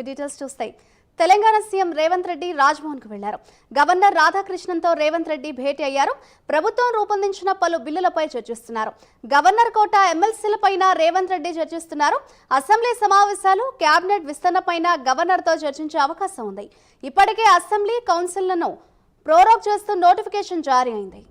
Details చూస్తాయి. Telangana CM Revanth Reddy రాజ్భవన్కు వెళ్లారు. Governor రాధాకృష్ణన్తో Revanth Reddy భేటీ అయ్యారు. ప్రభుత్వం రూపొందించిన పలు బిల్లులపై చర్చిస్తున్నారు. గవర్నర్ కోట ఎమ్మెల్సీలపైన రేవంత్ రెడ్డి చర్చిస్తున్నారు. అసెంబ్లీ సమావేశాలు, కేబినెట్ విస్తరణపైన గవర్నర్తో చర్చించే అవకాశం ఉంది. ఇప్పటికే అసెంబ్లీ కౌన్సిల్లను ప్రోరోగ్ చేస్తూ నోటిఫికేషన్ జారీ అయింది.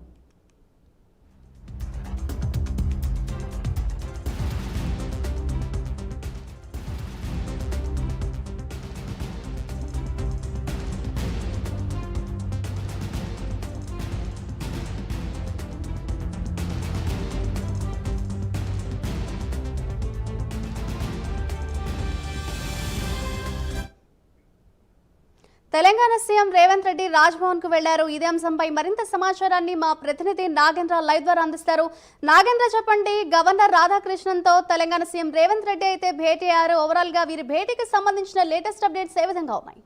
తెలంగాణ సీఎం రేవంత్ రెడ్డి రాజ్భవన్ కు వెళ్లారు. ఇదే అంశంపై మరింత సమాచారాన్ని మా ప్రతినిధి నాగేంద్ర లైవ్ ద్వారా అందిస్తారు. నాగేంద్ర, చెప్పండి, గవర్నర్ రాధాకృష్ణన్తో తెలంగాణ సీఎం రేవంత్ రెడ్డి అయితే భేటీ అయ్యారు. ఓవరాల్ గా వీరి భేటీకి సంబంధించిన లేటెస్ట్ అప్డేట్స్ ఏ విధంగా ఉన్నాయి?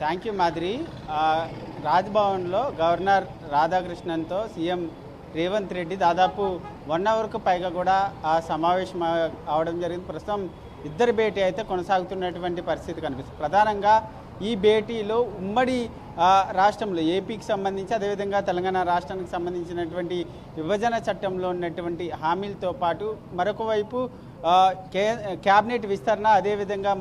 థ్యాంక్ యూ మాదిరి. రాజ్భవన్లో గవర్నర్ రాధాకృష్ణన్తో సీఎం రేవంత్ రెడ్డి దాదాపు 1 అవర్కు పైగా కూడా ఆ సమావేశం అవడం జరిగింది. ప్రస్తుతం ఇద్దరి భేటీ అయితే కొనసాగుతున్నటువంటి పరిస్థితి కనిపిస్తుంది. ప్రధానంగా ఈ భేటీలో ఉమ్మడి రాష్ట్రంలో ఏపీకి సంబంధించి, అదేవిధంగా తెలంగాణ రాష్ట్రానికి సంబంధించినటువంటి విభజన చట్టంలో ఉన్నటువంటి హామీలతో పాటు మరొక వైపు క్యాబినెట్ విస్తరణ, అదేవిధంగా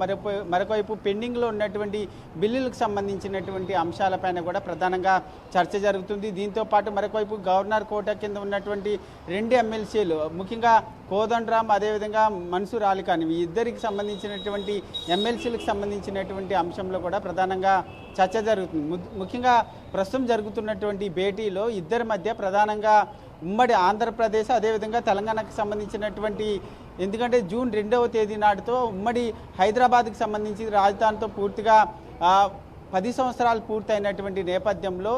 మరొకవైపు పెండింగ్లో ఉన్నటువంటి బిల్లులకు సంబంధించినటువంటి అంశాలపైన కూడా ప్రధానంగా చర్చ జరుగుతుంది. దీంతో పాటు మరొకవైపు గవర్నర్ కోట కింద ఉన్నటువంటి 2 ఎమ్మెల్సీలు, ముఖ్యంగా కోదండరాం అదేవిధంగా మన్సూర్ అలీ ఖాన్, ఈ ఇద్దరికి సంబంధించినటువంటి ఎమ్మెల్సీలకు సంబంధించినటువంటి అంశంలో కూడా ప్రధానంగా చర్చ జరుగుతుంది. ముఖ్యంగా ప్రస్తుతం జరుగుతున్నటువంటి భేటీలో ఇద్దరి మధ్య ప్రధానంగా ఉమ్మడి ఆంధ్రప్రదేశ్ అదేవిధంగా తెలంగాణకు సంబంధించినటువంటి, ఎందుకంటే జూన్ 2వ తేదీ నాటితో ఉమ్మడి హైదరాబాద్కి సంబంధించి రాజధానితో పూర్తిగా 10 సంవత్సరాలు పూర్తయినటువంటి నేపథ్యంలో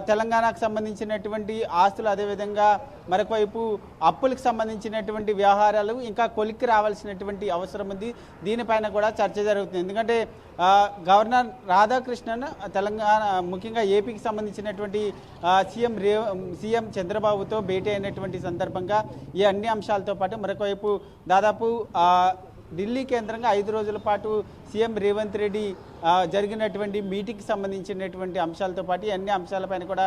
తెలంగాణకు సంబంధించినటువంటి ఆస్తులు, అదేవిధంగా మరొకవైపు అప్పులకు సంబంధించినటువంటి వ్యవహారాలు ఇంకా కొలిక్కి రావాల్సినటువంటి అవసరం ఉంది. దీనిపైన కూడా చర్చ జరుగుతుంది. ఎందుకంటే గవర్నర్ రాధాకృష్ణన్ తెలంగాణ, ముఖ్యంగా ఏపీకి సంబంధించినటువంటి సీఎం చంద్రబాబుతో భేటీ అయినటువంటి సందర్భంగా ఈ అన్ని అంశాలతో పాటు మరొకవైపు దాదాపు ఢిల్లీ కేంద్రంగా 5 రోజుల పాటు సీఎం రేవంత్ రెడ్డి జరిగినటువంటి మీటింగ్కి సంబంధించినటువంటి అంశాలతో పాటు అన్ని అంశాలపైన కూడా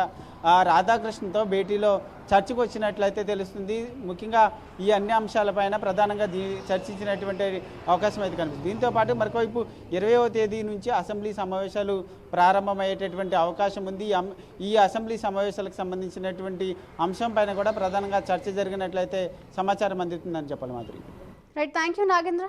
రాధాకృష్ణన్తో భేటీలో చర్చకు వచ్చినట్లయితే తెలుస్తుంది. ముఖ్యంగా ఈ అన్ని అంశాలపైన ప్రధానంగా చర్చించినటువంటి అవకాశం అయితే కనిపిస్తుంది. దీంతో పాటు మరొకవైపు 20వ తేదీ నుంచి అసెంబ్లీ సమావేశాలు ప్రారంభమయ్యేటటువంటి అవకాశం ఉంది. ఈ అసెంబ్లీ సమావేశాలకు సంబంధించినటువంటి అంశం పైన కూడా ప్రధానంగా చర్చ జరిగినట్లయితే సమాచారం అందుతుందని చెప్పాలి మాదిరి. Right, thank you Nagendra.